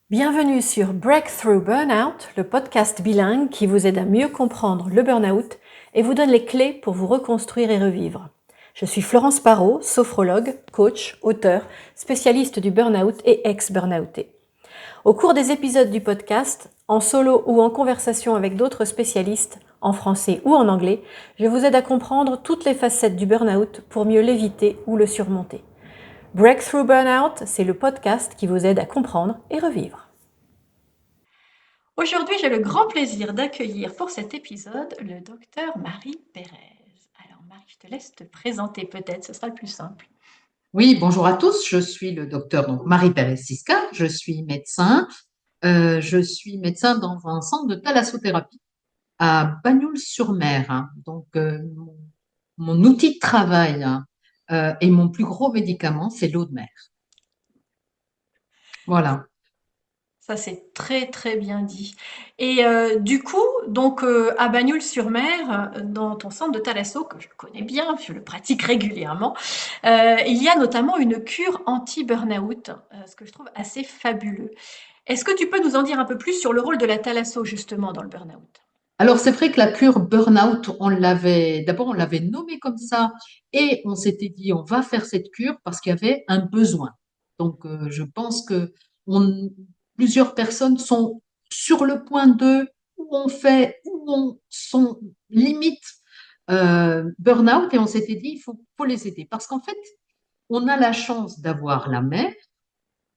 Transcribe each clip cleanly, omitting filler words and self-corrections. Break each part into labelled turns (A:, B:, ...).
A: Bienvenue sur Breakthrough Burnout, le podcast bilingue qui vous aide à mieux comprendre le burn-out et vous donne les clés pour vous reconstruire et revivre. Je suis Florence Parot, sophrologue, coach, auteur, spécialiste du burn-out et ex-burnouté. Au cours des épisodes du podcast, en solo ou en conversation avec d'autres spécialistes, en français ou en anglais, je vous aide à comprendre toutes les facettes du burn-out pour mieux l'éviter ou le surmonter. Breakthrough Burnout, c'est le podcast qui vous aide à comprendre et revivre. Aujourd'hui, j'ai le grand plaisir d'accueillir pour cet épisode le docteur Marie Pérez. Alors Marie, je te laisse te présenter peut-être, ce sera le plus simple.
B: Oui, bonjour à tous. Je suis le docteur Marie Pérez-Siska. Je suis médecin. Je suis médecin dans un centre de thalassothérapie à Bagnols-sur-Mer, hein. Donc, mon outil de travail, hein, et mon plus gros médicament, c'est l'eau de mer. Voilà.
A: Ça, c'est très très bien dit. Et du coup, donc à Bagnols-sur-Mer, dans ton centre de thalasso, que je connais bien, je le pratique régulièrement, il y a notamment une cure anti-burnout, ce que je trouve assez fabuleux. Est-ce que tu peux nous en dire un peu plus sur le rôle de la thalasso justement dans le burnout?
B: Alors, c'est vrai que la cure burn-out, d'abord, on l'avait nommée comme ça et on s'était dit, on va faire cette cure parce qu'il y avait un besoin. Donc, je pense que plusieurs personnes sont sur le point de où on sont limite burn-out et on s'était dit, faut les aider parce qu'en fait, on a la chance d'avoir la mer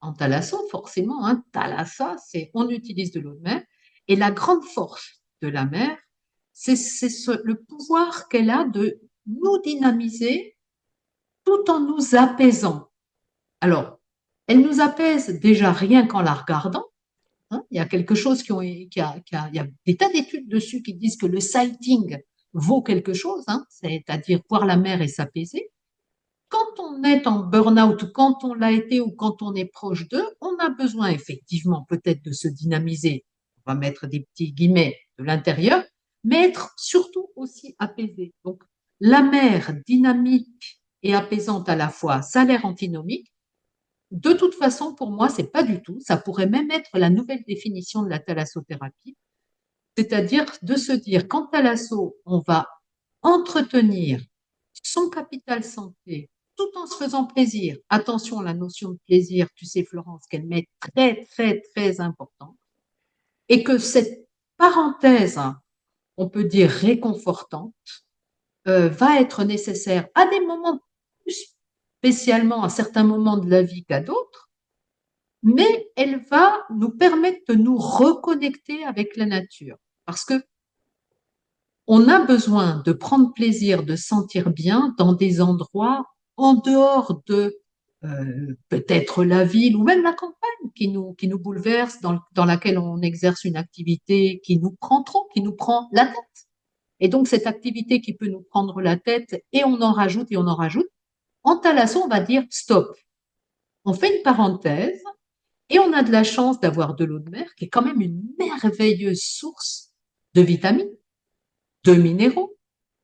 B: en thalasso, forcément, hein, thalassa, on utilise de l'eau de mer. Et la grande force de la mer, c'est le pouvoir qu'elle a de nous dynamiser tout en nous apaisant. Alors, elle nous apaise déjà rien qu'en la regardant, hein. Il y a quelque chose il y a des tas d'études dessus qui disent que le sighting vaut quelque chose, hein, c'est-à-dire voir la mer et s'apaiser. Quand on est en burn-out, ou quand on l'a été ou quand on est proche d'eux, on a besoin effectivement peut-être de se dynamiser, on va mettre des petits guillemets de l'intérieur, mais être surtout aussi apaisé. Donc, la mer dynamique et apaisante à la fois, ça a l'air antinomique. De toute façon, pour moi, c'est pas du tout. Ça pourrait même être la nouvelle définition de la thalassothérapie, c'est-à-dire de se dire qu'en thalasso, on va entretenir son capital santé tout en se faisant plaisir. Attention, la notion de plaisir, tu sais Florence, qu'elle met très, très, très important. Et que cette parenthèse, on peut dire réconfortante, va être nécessaire à des moments plus spécialement à certains moments de la vie qu'à d'autres, mais elle va nous permettre de nous reconnecter avec la nature. Parce que on a besoin de prendre plaisir, de sentir bien dans des endroits en dehors de peut-être la ville ou même la campagne qui nous bouleverse, dans laquelle on exerce une activité qui nous prend trop, qui nous prend la tête. Et donc cette activité qui peut nous prendre la tête et on en rajoute et on en rajoute, en thalasso, on va dire stop. On fait une parenthèse et on a de la chance d'avoir de l'eau de mer qui est quand même une merveilleuse source de vitamines, de minéraux,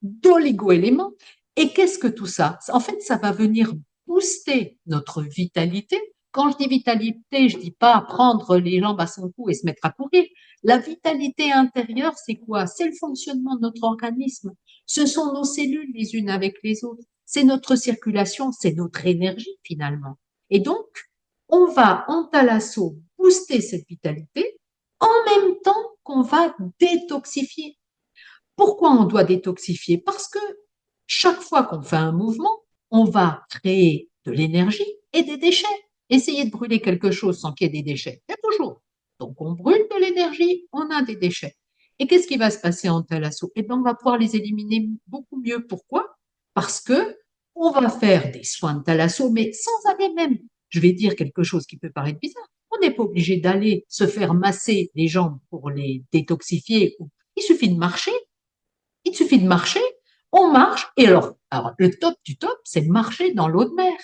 B: d'oligo-éléments. Et qu'est-ce que tout ça? En fait, ça va venir booster notre vitalité. Quand je dis vitalité, je dis pas prendre les jambes à son cou et se mettre à courir. La vitalité intérieure, c'est quoi? C'est le fonctionnement de notre organisme. Ce sont nos cellules les unes avec les autres. C'est notre circulation, c'est notre énergie finalement. Et donc, on va en thalasso booster cette vitalité en même temps qu'on va détoxifier. Pourquoi on doit détoxifier? Parce que chaque fois qu'on fait un mouvement, on va créer de l'énergie et des déchets. Essayez de brûler quelque chose sans qu'il y ait des déchets. Il y a toujours. Donc on brûle de l'énergie, on a des déchets. Et qu'est-ce qui va se passer en thalasso? Eh bien, on va pouvoir les éliminer beaucoup mieux. Pourquoi? Parce que on va faire des soins de thalasso, mais sans aller même, je vais dire quelque chose qui peut paraître bizarre. On n'est pas obligé d'aller se faire masser les jambes pour les détoxifier. Il suffit de marcher. Il suffit de marcher, on marche, et alors le top du top, c'est marcher dans l'eau de mer.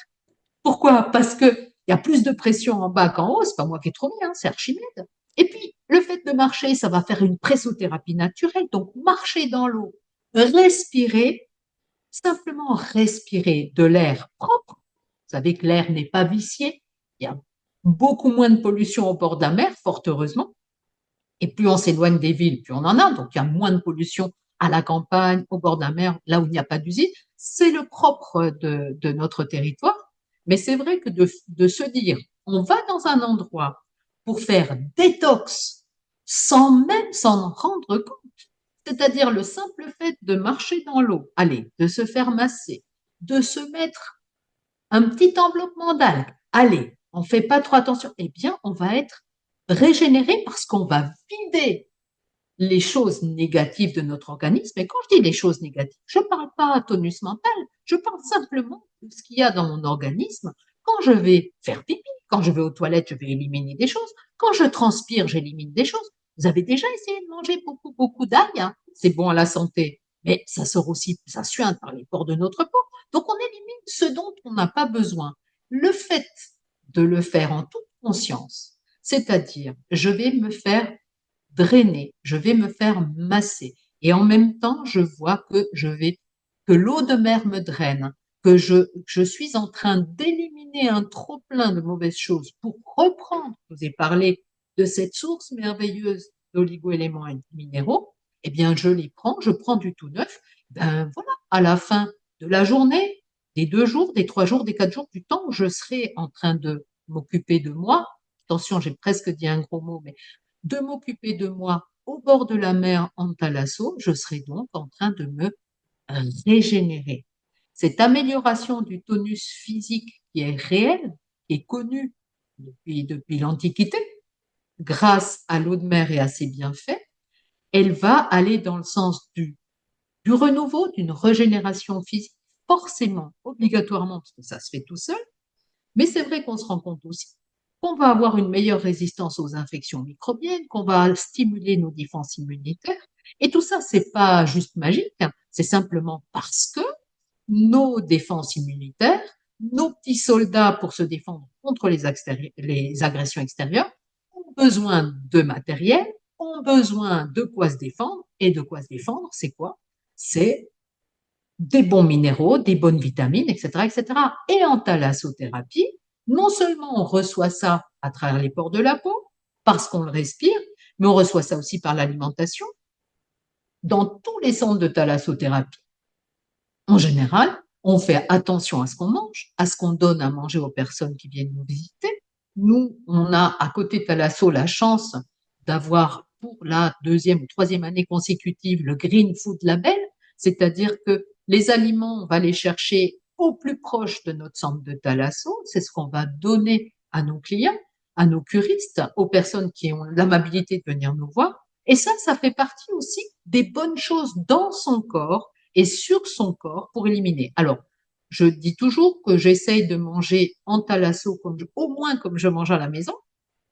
B: Pourquoi? Parce qu'il y a plus de pression en bas qu'en haut, c'est pas moi qui ai trouvé, hein, c'est Archimède. Et puis, le fait de marcher, ça va faire une pressothérapie naturelle, donc marcher dans l'eau, respirer, simplement respirer de l'air propre. Vous savez que l'air n'est pas vicié, il y a beaucoup moins de pollution au bord de la mer, fort heureusement. Et plus on s'éloigne des villes, plus on en a. Donc, il y a moins de pollution à la campagne, au bord de la mer, là où il n'y a pas d'usine. C'est le propre de notre territoire. Mais c'est vrai que de se dire, on va dans un endroit pour faire détox sans même s'en rendre compte. C'est-à-dire le simple fait de marcher dans l'eau, allez, de se faire masser, de se mettre un petit enveloppement d'algues, allez, on ne fait pas trop attention, eh bien, on va être régénéré parce qu'on va vider les choses négatives de notre organisme. Et quand je dis les choses négatives, je ne parle pas tonus mental, je parle simplement de ce qu'il y a dans mon organisme. Quand je vais faire pipi, quand je vais aux toilettes, je vais éliminer des choses. Quand je transpire, j'élimine des choses. Vous avez déjà essayé de manger beaucoup, beaucoup d'ail, hein, c'est bon à la santé, mais ça sort aussi, ça suinte par les pores de notre peau. Donc on élimine ce dont on n'a pas besoin. Le fait de le faire en toute conscience, c'est-à-dire je vais me faire drainer, je vais me faire masser. Et en même temps, je vois que l'eau de mer me draine, que je suis en train d'éliminer un trop plein de mauvaises choses pour reprendre, je vous ai parlé de cette source merveilleuse d'oligo-éléments et minéraux, eh bien, je les prends, je prends du tout neuf. Ben voilà, à la fin de la journée, des 2 jours, des 3 jours, des 4 jours, du temps où je serai en train de m'occuper de moi. Attention, j'ai presque dit un gros mot, mais de m'occuper de moi au bord de la mer en thalasso, je serai donc en train de me régénérer. Cette amélioration du tonus physique qui est réelle, qui est connue depuis l'Antiquité, grâce à l'eau de mer et à ses bienfaits, elle va aller dans le sens du renouveau, d'une régénération physique, forcément, obligatoirement, parce que ça se fait tout seul, mais c'est vrai qu'on se rend compte aussi qu'on va avoir une meilleure résistance aux infections microbiennes, qu'on va stimuler nos défenses immunitaires. Et tout ça, c'est pas juste magique, hein, c'est simplement parce que nos défenses immunitaires, nos petits soldats pour se défendre contre les agressions extérieures, ont besoin de matériel, ont besoin de quoi se défendre. Et de quoi se défendre, c'est quoi? C'est des bons minéraux, des bonnes vitamines, etc., etc. Et en thalassothérapie, non seulement on reçoit ça à travers les pores de la peau, parce qu'on le respire, mais on reçoit ça aussi par l'alimentation. Dans tous les centres de thalassothérapie, en général, on fait attention à ce qu'on mange, à ce qu'on donne à manger aux personnes qui viennent nous visiter. Nous, on a à côté de Thalasso la chance d'avoir pour la 2e ou 3e année consécutive le Green Food Label, c'est-à-dire que les aliments, on va les chercher au plus proche de notre centre de Thalasso, c'est ce qu'on va donner à nos clients, à nos curistes, aux personnes qui ont l'amabilité de venir nous voir. Et ça fait partie aussi des bonnes choses dans son corps et sur son corps pour éliminer. Alors, je dis toujours que j'essaye de manger en thalasso au moins comme je mange à la maison.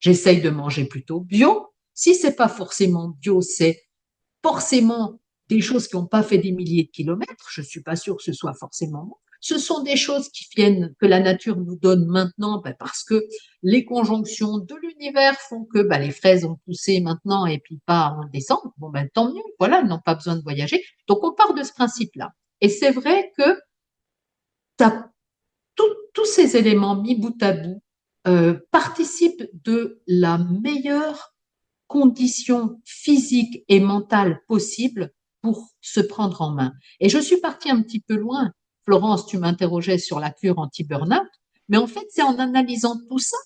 B: J'essaye de manger plutôt bio. Si c'est pas forcément bio, c'est forcément des choses qui n'ont pas fait des milliers de kilomètres. Je suis pas sûre que ce soit forcément bon. Ce sont des choses qui viennent, que la nature nous donne maintenant, parce que les conjonctions de l'univers font que les fraises ont poussé maintenant et puis pas en décembre. Bon, tant mieux, voilà, elles n'ont pas besoin de voyager. Donc, on part de ce principe-là. Et c'est vrai que tous ces éléments mis bout à bout participent de la meilleure condition physique et mentale possible pour se prendre en main. Et je suis partie un petit peu loin. Florence, tu m'interrogeais sur la cure anti-burnout, mais en fait, c'est en analysant tout ça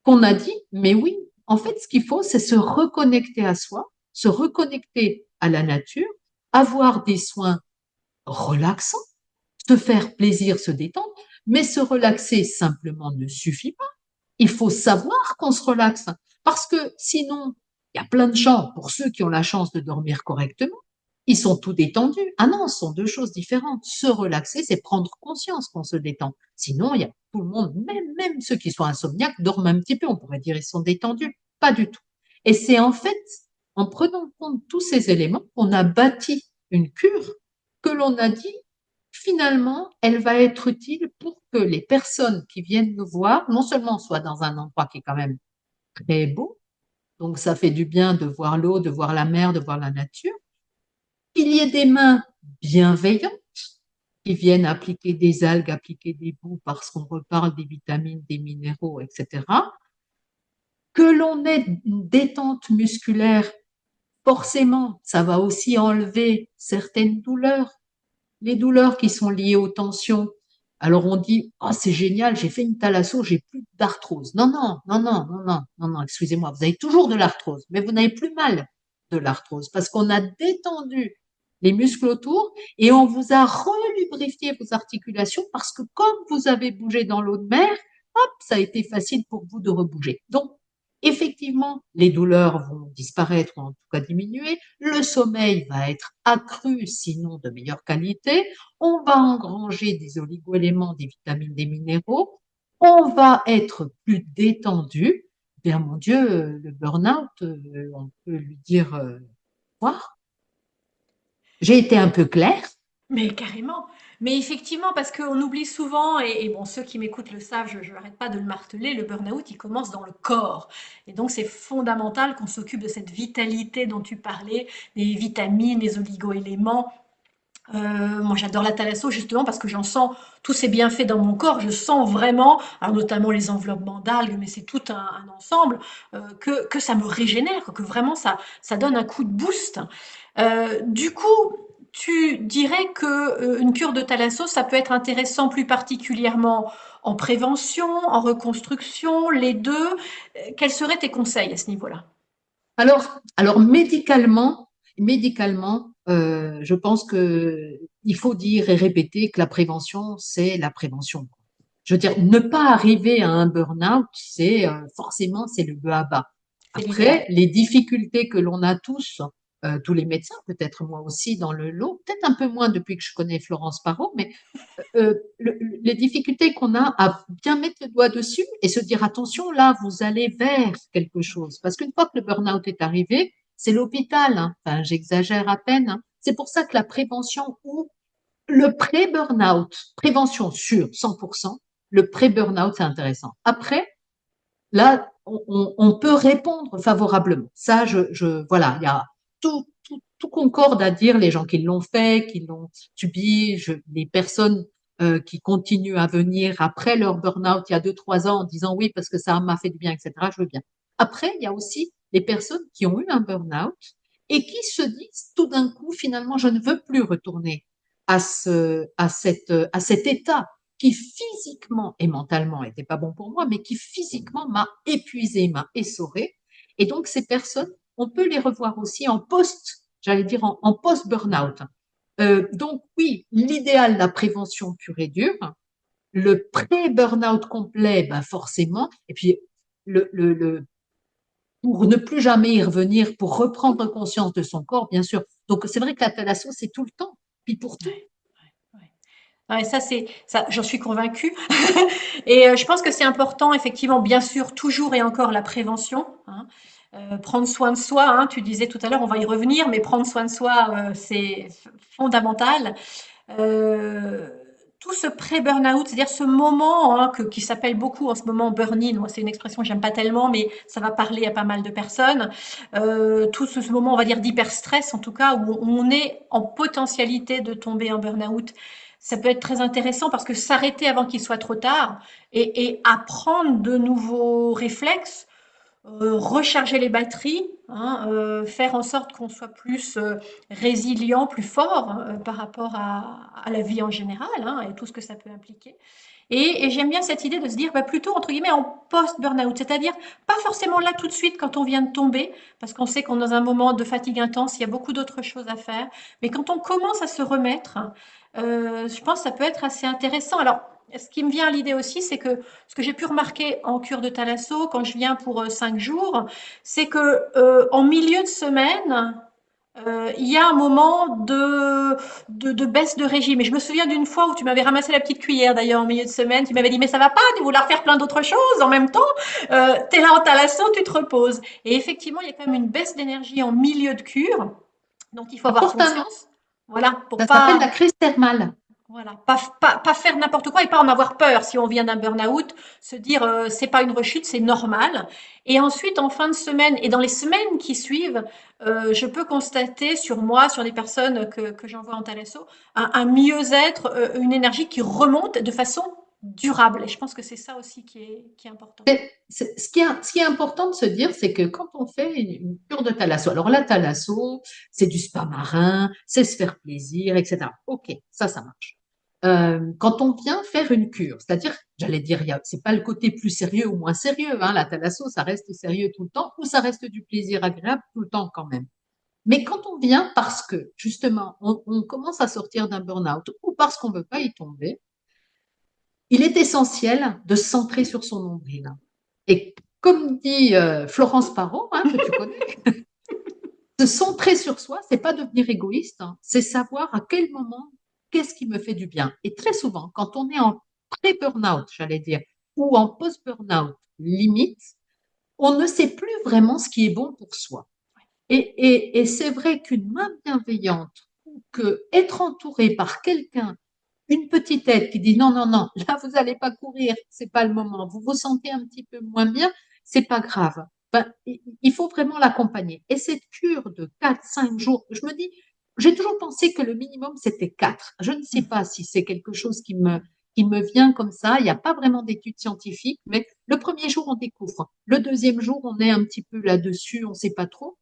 B: qu'on a dit, mais oui, en fait, ce qu'il faut, c'est se reconnecter à soi, se reconnecter à la nature, avoir des soins relaxants, se faire plaisir, se détendre, mais se relaxer simplement ne suffit pas. Il faut savoir qu'on se relaxe, parce que sinon, il y a plein de gens, pour ceux qui ont la chance de dormir correctement, ils sont tout détendus. Ah non, ce sont 2 choses différentes. Se relaxer, c'est prendre conscience qu'on se détend. Sinon, il y a tout le monde, même ceux qui sont insomniaques, dorment un petit peu. On pourrait dire ils sont détendus. Pas du tout. Et c'est en fait en prenant compte tous ces éléments qu'on a bâti une cure que l'on a dit finalement, elle va être utile pour que les personnes qui viennent nous voir, non seulement soient dans un endroit qui est quand même très beau, donc ça fait du bien de voir l'eau, de voir la mer, de voir la nature, qu'il y ait des mains bienveillantes, qui viennent appliquer des algues, appliquer des boues parce qu'on reparle des vitamines, des minéraux, etc. Que l'on ait une détente musculaire, forcément, ça va aussi enlever certaines douleurs, les douleurs qui sont liées aux tensions. Alors on dit, oh, c'est génial, j'ai fait une thalasso, j'ai plus d'arthrose. Non, non, non, non, non, non, non, non, excusez-moi, vous avez toujours de l'arthrose, mais vous n'avez plus mal de l'arthrose parce qu'on a détendu les muscles autour et on vous a relubrifié vos articulations parce que comme vous avez bougé dans l'eau de mer, hop, ça a été facile pour vous de rebouger. Donc, effectivement, les douleurs vont disparaître ou en tout cas diminuer, le sommeil va être accru, sinon de meilleure qualité, on va engranger des oligoéléments, des vitamines, des minéraux, on va être plus détendu. Bien mon Dieu, le burn-out, on peut lui dire voir. J'ai été un peu claire.
A: Mais carrément. Mais effectivement, parce qu'on oublie souvent, et bon, ceux qui m'écoutent le savent, je n'arrête pas de le marteler, le burn-out, il commence dans le corps. Et donc, c'est fondamental qu'on s'occupe de cette vitalité dont tu parlais, les vitamines, les oligo-éléments. Moi, j'adore la thalasso justement parce que j'en sens tous ces bienfaits dans mon corps. Je sens vraiment, alors notamment les enveloppements d'algues, mais c'est tout un ensemble, que ça me régénère, que vraiment ça donne un coup de boost. Du coup, tu dirais que une cure de thalasso, ça peut être intéressant plus particulièrement en prévention, en reconstruction, les deux. Quels seraient tes conseils à ce niveau-là?
B: Alors médicalement, je pense que il faut dire et répéter que la prévention, c'est la prévention. Je veux dire, ne pas arriver à un burn-out, c'est forcément c'est le b.a.-ba.
A: C'est l'idéal.
B: Après, les difficultés que l'on a tous les médecins, peut-être moi aussi dans le lot, peut-être un peu moins depuis que je connais Florence Parot, mais les difficultés qu'on a à bien mettre le doigt dessus et se dire attention, là, vous allez vers quelque chose. Parce qu'une fois que le burn-out est arrivé, c'est l'hôpital, hein. Enfin, j'exagère à peine, hein. C'est pour ça que la prévention ou le pré-burnout, prévention sur 100%, le pré-burnout, c'est intéressant. Après, là, on peut répondre favorablement. Ça, voilà, il y a tout concorde à dire, les gens qui l'ont fait, qui l'ont subi, les personnes qui continuent à venir après leur burn-out il y a 2, 3 ans en disant oui, parce que ça m'a fait du bien, etc. Je veux bien. Après, il y a aussi les personnes qui ont eu un burn-out et qui se disent tout d'un coup, finalement, je ne veux plus retourner à cet état qui physiquement et mentalement n'était pas bon pour moi, mais qui physiquement m'a épuisé, m'a essoré. Et donc, ces personnes, on peut les revoir aussi en j'allais dire en post-burnout. Donc, oui, l'idéal, la prévention pure et dure. Le pré-burnout complet, ben forcément. Et puis, pour ne plus jamais y revenir, pour reprendre conscience de son corps, bien sûr. Donc, c'est vrai que la thalasso, c'est tout le temps. Puis pour tout.
A: Ouais, ouais, ouais. Ouais, ça c'est ça, j'en suis convaincue. Et je pense que c'est important, effectivement, bien sûr, toujours et encore la prévention, hein. Prendre soin de soi, hein, tu disais tout à l'heure, on va y revenir, mais prendre soin de soi, c'est fondamental. Euh, Tout ce pré-burnout, c'est-à-dire ce moment, hein, qui s'appelle beaucoup en ce moment burn-in, moi c'est une expression que j'aime pas tellement, mais ça va parler à pas mal de personnes. Tout ce moment, on va dire d'hyperstress en tout cas, où on est en potentialité de tomber en burn-out. Ça peut être très intéressant parce que s'arrêter avant qu'il soit trop tard et apprendre de nouveaux réflexes, recharger les batteries, hein, faire en sorte qu'on soit plus résilient, plus fort par rapport à la vie en général, hein, et tout ce que ça peut impliquer. Et j'aime bien cette idée de se dire bah, plutôt entre guillemets en post-burnout, c'est-à-dire pas forcément là tout de suite quand on vient de tomber, parce qu'on sait qu'on est dans un moment de fatigue intense, il y a beaucoup d'autres choses à faire, mais quand on commence à se remettre, je pense que ça peut être assez intéressant. Alors, ce qui me vient à l'idée aussi, c'est que ce que j'ai pu remarquer en cure de thalasso quand je viens pour 5 jours, c'est que en milieu de semaine, il y a un moment de baisse de régime. Et je me souviens d'une fois où tu m'avais ramassé la petite cuillère d'ailleurs en milieu de semaine. Tu m'avais dit mais ça va pas, tu vouloir faire plein d'autres choses en même temps. T'es là en thalasso, tu te reposes. Et effectivement, il y a quand même une baisse d'énergie en milieu de cure. Donc il faut
B: Ça
A: avoir
B: porte un nom.
A: conscience. Voilà, pour
B: Ça s'appelle la
A: pas.
B: crise thermale.
A: Voilà, pas faire n'importe quoi et pas en avoir peur si on vient d'un burn-out, se dire c'est pas une rechute, c'est normal. Et ensuite, en fin de semaine et dans les semaines qui suivent, je peux constater sur moi, sur les personnes que j'envoie en Thalasso, un mieux-être, une énergie qui remonte de façon durable. Et je pense que c'est ça aussi qui est important.
B: Ce qui est important de se dire, c'est que quand on fait une cure de thalasso, alors la thalasso, c'est du spa marin, c'est se faire plaisir, etc. Ok, ça marche. Quand on vient faire une cure, c'est-à-dire, j'allais dire, c'est pas le côté plus sérieux ou moins sérieux, hein, la thalasso, ça reste sérieux tout le temps ou ça reste du plaisir agréable tout le temps quand même. Mais quand on vient parce que, justement, on commence à sortir d'un burn-out ou parce qu'on veut pas y tomber, il est essentiel de se centrer sur son nombril. Et comme dit Florence Parot, hein, que tu connais, se centrer sur soi, c'est pas devenir égoïste, hein, c'est savoir à quel moment, qu'est-ce qui me fait du bien. Et très souvent, quand on est en pré-burnout, j'allais dire, ou en post-burnout limite, on ne sait plus vraiment ce qui est bon pour soi. Et c'est vrai qu'une main bienveillante ou que être entouré par quelqu'un, une petite aide qui dit non, non, non, là vous n'allez pas courir, c'est pas le moment, vous vous sentez un petit peu moins bien, c'est pas grave. Ben, il faut vraiment l'accompagner. Et cette cure de 4, 5 jours, je me dis, j'ai toujours pensé que le minimum c'était 4. Je ne sais pas si c'est quelque chose qui me vient comme ça. Il n'y a pas vraiment d'études scientifiques, mais le premier jour on découvre. Le deuxième jour on est un petit peu là-dessus, on ne sait pas trop.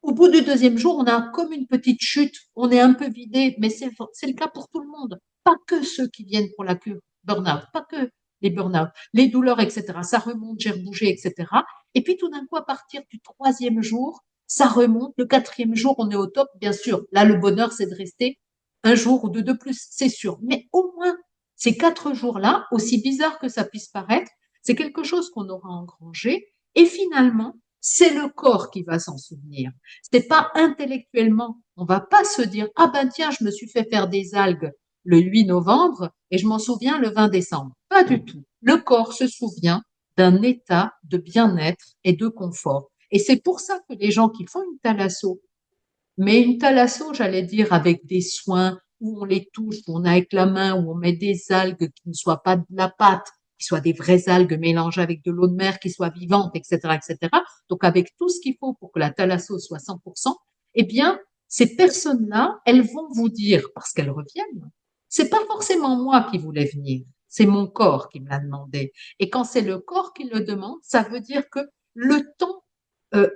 B: Au bout du deuxième jour, on a comme une petite chute, on est un peu vidé, mais c'est le cas pour tout le monde. Pas que ceux qui viennent pour la cure burn-out, pas que les burn-out, les douleurs, etc. Ça remonte, j'ai rebougé, etc. Et puis tout d'un coup, à partir du troisième jour, ça remonte. Le quatrième jour, on est au top, bien sûr. Là, le bonheur, c'est de rester un jour ou deux de plus, c'est sûr. Mais au moins, ces 4 jours-là, aussi bizarre que ça puisse paraître, c'est quelque chose qu'on aura engrangé. Et finalement, c'est le corps qui va s'en souvenir. C'est pas intellectuellement. On va pas se dire, ah ben tiens, je me suis fait faire des algues le 8 novembre et je m'en souviens le 20 décembre. Pas du tout. Le corps se souvient d'un état de bien-être et de confort. Et c'est pour ça que les gens qui font une thalasso, mais une thalasso, j'allais dire, avec des soins où on les touche, où on a avec la main, où on met des algues qui ne soient pas de la pâte, qui soient des vraies algues mélangées avec de l'eau de mer, qui soient vivantes, etc., etc. Donc, avec tout ce qu'il faut pour que la thalasso soit 100%, eh bien, ces personnes-là, elles vont vous dire, parce qu'elles reviennent, c'est pas forcément moi qui voulais venir, c'est mon corps qui me l'a demandé. Et quand c'est le corps qui le demande, ça veut dire que le temps euh,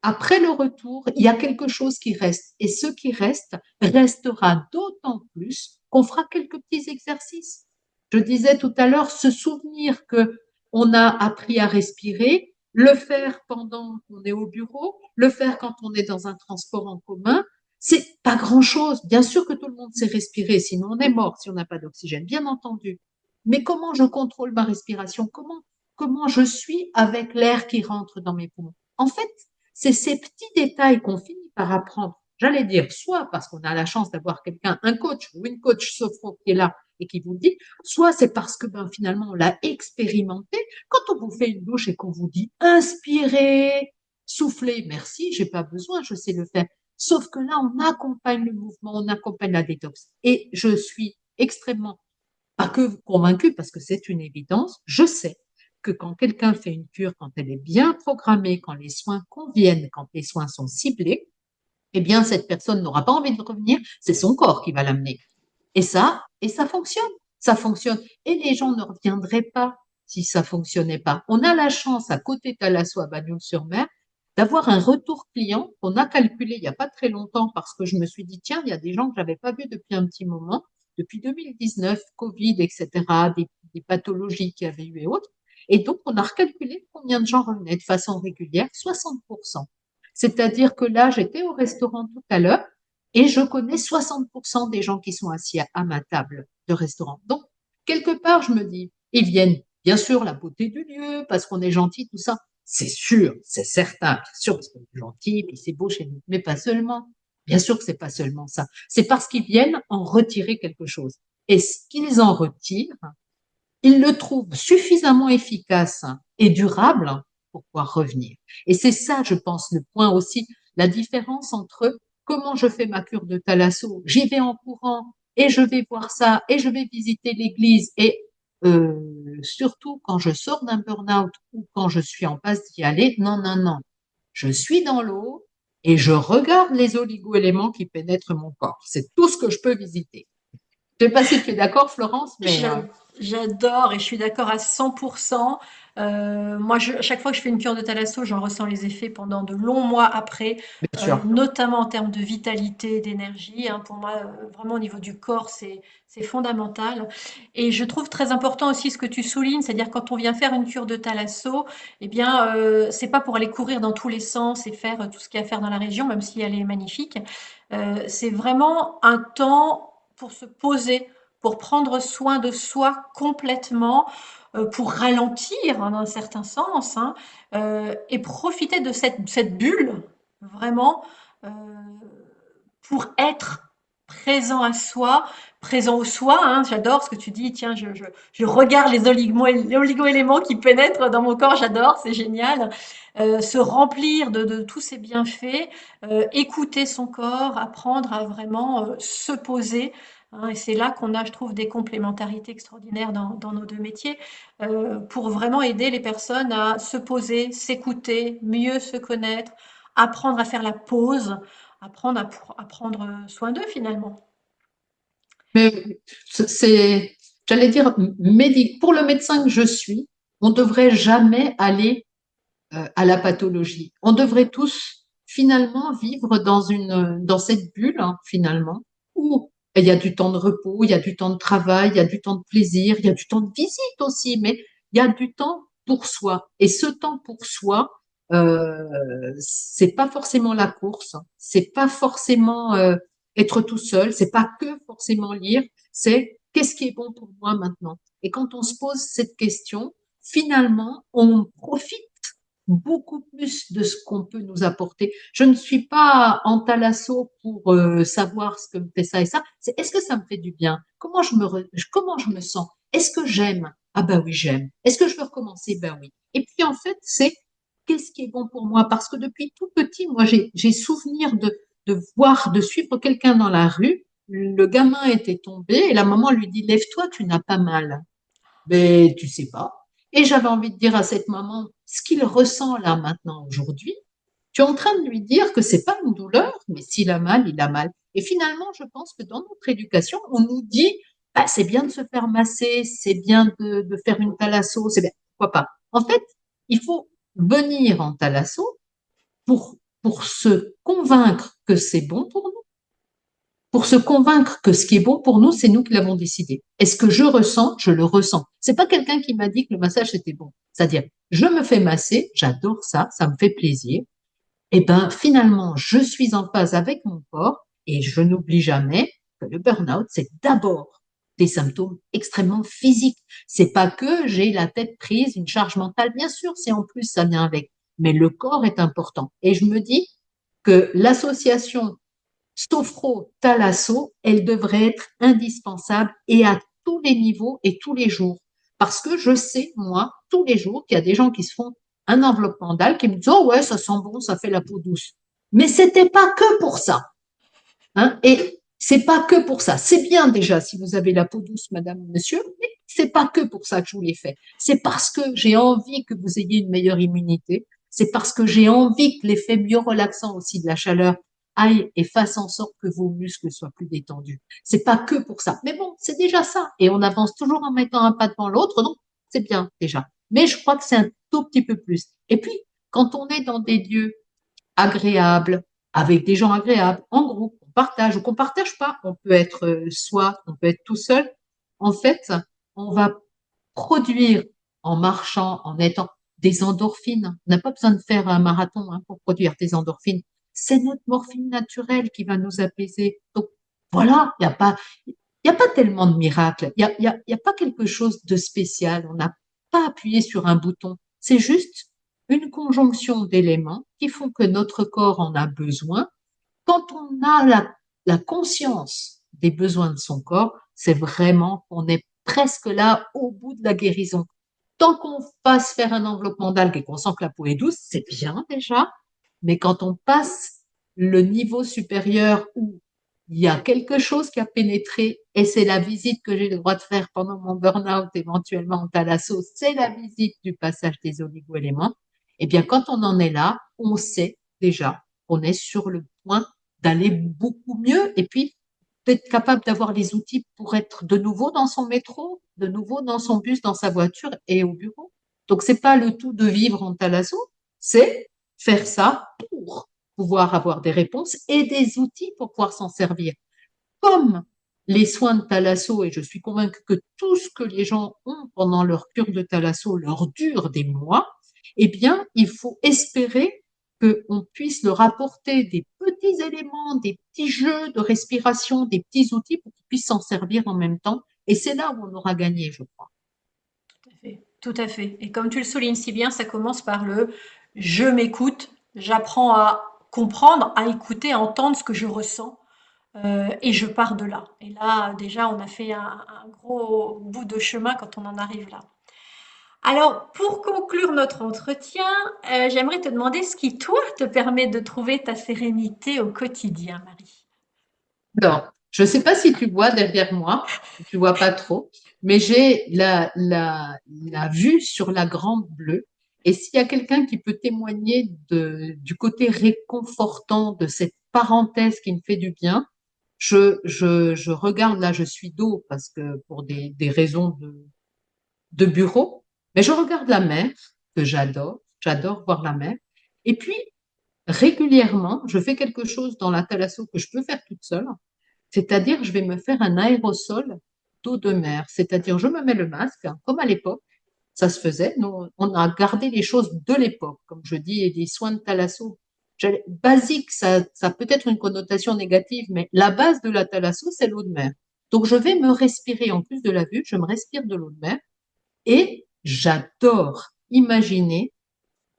B: après le retour, il y a quelque chose qui reste. Et ce qui reste restera d'autant plus qu'on fera quelques petits exercices. Je disais tout à l'heure, se souvenir que on a appris à respirer, le faire pendant qu'on est au bureau, le faire quand on est dans un transport en commun, c'est pas grand-chose. Bien sûr que tout le monde sait respirer, sinon on est mort si on n'a pas d'oxygène, bien entendu. Mais comment je contrôle ma respiration? Comment je suis avec l'air qui rentre dans mes poumons? En fait, c'est ces petits détails qu'on finit par apprendre. J'allais dire, soit parce qu'on a la chance d'avoir quelqu'un, un coach ou une coach sophro qui est là et qui vous le dit, soit c'est parce que finalement on l'a expérimenté. Quand on vous fait une douche et qu'on vous dit inspirez, soufflez, merci, j'ai pas besoin, je sais le faire. Sauf que là, on accompagne le mouvement, on accompagne la détox. Et je suis extrêmement, pas que convaincue, parce que c'est une évidence, je sais que quand quelqu'un fait une cure, quand elle est bien programmée, quand les soins conviennent, quand les soins sont ciblés, eh bien, cette personne n'aura pas envie de revenir, c'est son corps qui va l'amener. Et ça fonctionne. Ça fonctionne. Et les gens ne reviendraient pas si ça fonctionnait pas. On a la chance, à côté de Thalasso à Bagnols-sur-Mer, d'avoir un retour client qu'on a calculé il n'y a pas très longtemps parce que je me suis dit, tiens, il y a des gens que j'avais pas vus depuis un petit moment, depuis 2019, Covid, etc., des pathologies qu'il y avait eu et autres. Et donc, on a recalculé combien de gens revenaient de façon régulière, 60%. C'est-à-dire que là, j'étais au restaurant tout à l'heure et je connais 60% des gens qui sont assis à ma table de restaurant. Donc, quelque part, je me dis, ils viennent, bien sûr, la beauté du lieu, parce qu'on est gentil, tout ça. C'est sûr, c'est certain, bien sûr, parce qu'on est gentil, puis c'est beau chez nous. Mais pas seulement. Bien sûr que c'est pas seulement ça. C'est parce qu'ils viennent en retirer quelque chose. Et ce qu'ils en retirent, ils le trouvent suffisamment efficace et durable pour pouvoir revenir. Et c'est ça, je pense, le point aussi, la différence entre comment je fais ma cure de thalasso. J'y vais en courant et je vais voir ça, et je vais visiter l'église, et surtout quand je sors d'un burn-out ou quand je suis en passe d'y aller, non, non, non. Je suis dans l'eau et je regarde les oligo-éléments qui pénètrent mon corps. C'est tout ce que je peux visiter. Je ne sais pas si tu es d'accord, Florence, mais
A: J'a- J'adore et je suis d'accord à 100%. Moi, à chaque fois que je fais une cure de thalasso, j'en ressens les effets pendant de longs mois après,
B: bien sûr.
A: notamment en termes de vitalité, d'énergie, hein. Pour moi, vraiment au niveau du corps, c'est fondamental. Et je trouve très important aussi ce que tu soulignes, c'est-à-dire quand on vient faire une cure de thalasso, eh bien, c'est pas pour aller courir dans tous les sens et faire tout ce qu'il y a à faire dans la région, même si elle est magnifique. C'est vraiment un temps pour se poser, pour prendre soin de soi complètement, pour ralentir hein, dans un certain sens, hein, et profiter de cette bulle, vraiment, euh, pour être présent à soi, présent au soi. Hein. J'adore ce que tu dis, tiens, je regarde les oligo-éléments qui pénètrent dans mon corps, j'adore, c'est génial. Se remplir de tous ces bienfaits, écouter son corps, apprendre à vraiment se poser. Hein, et c'est là qu'on a, je trouve, des complémentarités extraordinaires dans nos deux métiers pour vraiment aider les personnes à se poser, s'écouter, mieux se connaître, apprendre à faire la pause, apprendre à prendre soin d'eux finalement.
B: Mais c'est, j'allais dire, pour le médecin que je suis, on ne devrait jamais aller à la pathologie. On devrait tous finalement vivre dans cette bulle, hein, finalement, où il y a du temps de repos, il y a du temps de travail, il y a du temps de plaisir, il y a du temps de visite aussi, mais il y a du temps pour soi. Et ce temps pour soi, c'est pas forcément la course, c'est pas forcément être tout seul, c'est pas que forcément lire, c'est qu'est-ce qui est bon pour moi maintenant. Et quand on se pose cette question, finalement, on profite beaucoup plus de ce qu'on peut nous apporter. Je ne suis pas en thalasso pour savoir ce que me fait ça et ça. C'est est-ce que ça me fait du bien? Comment je me sens? Est-ce que j'aime? Ah ben oui, j'aime. Est-ce que je veux recommencer? Ben oui. Et puis en fait, c'est qu'est-ce qui est bon pour moi? Parce que depuis tout petit, moi, j'ai souvenir de suivre quelqu'un dans la rue. Le gamin était tombé et la maman lui dit, lève-toi, tu n'as pas mal. Mais tu sais pas. Et j'avais envie de dire à cette maman, ce qu'il ressent là maintenant aujourd'hui, tu es en train de lui dire que c'est pas une douleur, mais s'il a mal, il a mal. Et finalement, je pense que dans notre éducation, on nous dit, bah, c'est bien de se faire masser, c'est bien de faire une thalasso, c'est bien, pourquoi pas. En fait, il faut venir en thalasso pour se convaincre que c'est bon pour nous, pour se convaincre que ce qui est bon pour nous, c'est nous qui l'avons décidé. Et ce que je ressens, je le ressens. C'est pas quelqu'un qui m'a dit que le massage c'était bon. C'est-à-dire, je me fais masser, j'adore ça, ça me fait plaisir. Et ben, finalement, je suis en phase avec mon corps et je n'oublie jamais que le burn-out, c'est d'abord des symptômes extrêmement physiques. C'est pas que j'ai la tête prise, une charge mentale. Bien sûr, c'est en plus, ça vient avec. Mais le corps est important. Et je me dis que l'association sophro-thalasso, elle devrait être indispensable et à tous les niveaux et tous les jours. Parce que je sais, moi, tous les jours, qu'il y a des gens qui se font un enveloppement dalle qui me disent, oh ouais, ça sent bon, ça fait la peau douce. Mais c'était pas que pour ça. Hein, et c'est pas que pour ça. C'est bien déjà si vous avez la peau douce, madame, monsieur, mais c'est pas que pour ça que je vous l'ai fait. C'est parce que j'ai envie que vous ayez une meilleure immunité. C'est parce que j'ai envie que l'effet mieux relaxant aussi de la chaleur aille et fasse en sorte que vos muscles soient plus détendus. C'est pas que pour ça. Mais bon, c'est déjà ça. Et on avance toujours en mettant un pas devant l'autre, donc c'est bien déjà. Mais je crois que c'est un tout petit peu plus. Et puis, quand on est dans des lieux agréable, avec des gens agréables, en groupe, on partage ou qu'on partage pas. On peut être soi, on peut être tout seul. En fait, on va produire en marchant, en étant des endorphines. On n'a pas besoin de faire un marathon hein, pour produire des endorphines. C'est notre morphine naturelle qui va nous apaiser. Donc voilà, il y a pas tellement de miracles. Il y a pas quelque chose de spécial. On n'a pas appuyé sur un bouton. C'est juste une conjonction d'éléments qui font que notre corps en a besoin. Quand on a la conscience des besoins de son corps, c'est vraiment qu'on est presque là au bout de la guérison. Tant qu'on passe faire un enveloppement d'algues et qu'on sent que la peau est douce, c'est bien déjà. Mais quand on passe le niveau supérieur où il y a quelque chose qui a pénétré et c'est la visite que j'ai le droit de faire pendant mon burn-out, éventuellement en thalasso, c'est la visite du passage des oligo-éléments. Eh bien, quand on en est là, on sait déjà qu'on est sur le point d'aller beaucoup mieux et puis d'être capable d'avoir les outils pour être de nouveau dans son métro, de nouveau dans son bus, dans sa voiture et au bureau. Donc, c'est pas le tout de vivre en thalasso, c'est faire ça pour pouvoir avoir des réponses et des outils pour pouvoir s'en servir. Comme les soins de thalasso, et je suis convaincue que tout ce que les gens ont pendant leur cure de thalasso leur dure des mois, eh bien, il faut espérer qu'on puisse leur apporter des petits éléments, des petits jeux de respiration, des petits outils pour qu'ils puissent s'en servir en même temps. Et c'est là où on aura gagné, je crois.
A: Tout à fait. Tout à fait. Et comme tu le soulignes si bien, ça commence par le je m'écoute, j'apprends à comprendre, à écouter, à entendre ce que je ressens. Et je pars de là. Et là, déjà, on a fait un gros bout de chemin quand on en arrive là. Alors, pour conclure notre entretien, j'aimerais te demander ce qui, toi, te permet de trouver ta sérénité au quotidien, Marie.
B: Alors, je ne sais pas si tu vois derrière moi, tu vois pas trop, mais j'ai la vue sur la Grande Bleue. Et s'il y a quelqu'un qui peut témoigner du côté réconfortant de cette parenthèse qui me fait du bien, je regarde, là, je suis dos parce que pour des raisons de bureau, mais je regarde la mer, que j'adore voir la mer. Et puis, régulièrement, je fais quelque chose dans la thalasso que je peux faire toute seule, c'est-à-dire je vais me faire un aérosol d'eau de mer, c'est-à-dire je me mets le masque, hein, comme à l'époque, ça se faisait, nous, on a gardé les choses de l'époque, comme je dis, et des soins de thalasso. Basique, ça peut être une connotation négative, mais la base de la thalasso, c'est l'eau de mer. Donc je vais me respirer, en plus de la vue, je me respire de l'eau de mer, et j'adore imaginer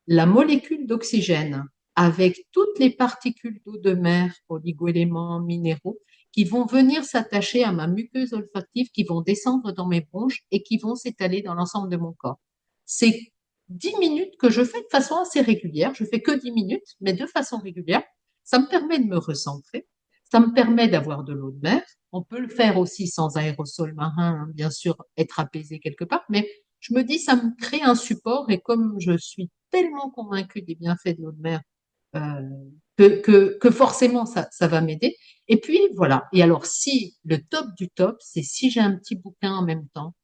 B: la molécule d'oxygène avec toutes les particules d'eau de mer, oligoéléments, minéraux, qui vont venir s'attacher à ma muqueuse olfactive, qui vont descendre dans mes bronches et qui vont s'étaler dans l'ensemble de mon corps. C'est 10 minutes que je fais de façon assez régulière. Je fais que 10 minutes, mais de façon régulière. Ça me permet de me recentrer. Ça me permet d'avoir de l'eau de mer. On peut le faire aussi sans aérosol marin, hein, bien sûr, être apaisé quelque part, mais je me dis, ça me crée un support et comme je suis tellement convaincue des bienfaits de l'eau de mer, euh, que forcément ça va m'aider. Et puis voilà. Et alors, si le top du top, c'est si j'ai un petit bouquin en même temps,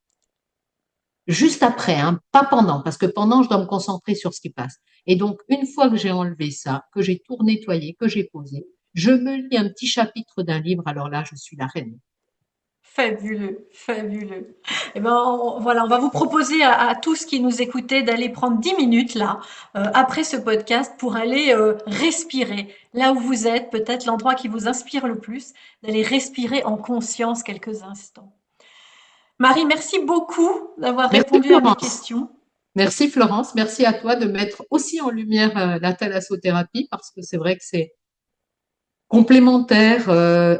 B: juste après, hein, pas pendant, parce que pendant, je dois me concentrer sur ce qui passe. Et donc, une fois que j'ai enlevé ça, que j'ai tout nettoyé, que j'ai posé, je me lis un petit chapitre d'un livre. Alors là, je suis la reine.
A: Fabuleux, fabuleux. Eh ben, voilà, on va vous proposer à tous qui nous écoutaient d'aller prendre 10 minutes là, après ce podcast, pour aller respirer là où vous êtes, peut-être l'endroit qui vous inspire le plus, d'aller respirer en conscience quelques instants. Marie, merci beaucoup d'avoir
B: Merci
A: répondu à mes
B: Florence.
A: questions.
B: Merci Florence. Merci à toi de mettre aussi en lumière la thalassothérapie parce que c'est vrai que c'est complémentaire,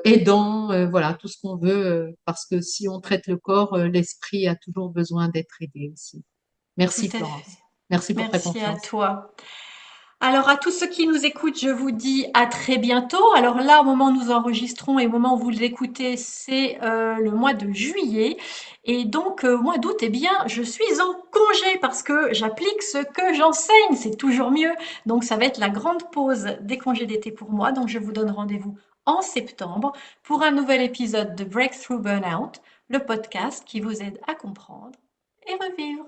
B: aidant, voilà, tout ce qu'on veut, parce que si on traite le corps, l'esprit a toujours besoin d'être aidé aussi.
A: Tout
B: Merci
A: à fait.
B: Florence. Merci pour ta
A: Merci à
B: confiance.
A: toi. Alors à tous ceux qui nous écoutent, je vous dis à très bientôt. Alors là, au moment où nous enregistrons et au moment où vous l'écoutez, c'est le mois de juillet. Et donc au mois d'août, eh bien, je suis en congé parce que j'applique ce que j'enseigne. C'est toujours mieux. Donc ça va être la grande pause des congés d'été pour moi. Donc je vous donne rendez-vous en septembre pour un nouvel épisode de Breakthrough Burnout, le podcast qui vous aide à comprendre et revivre.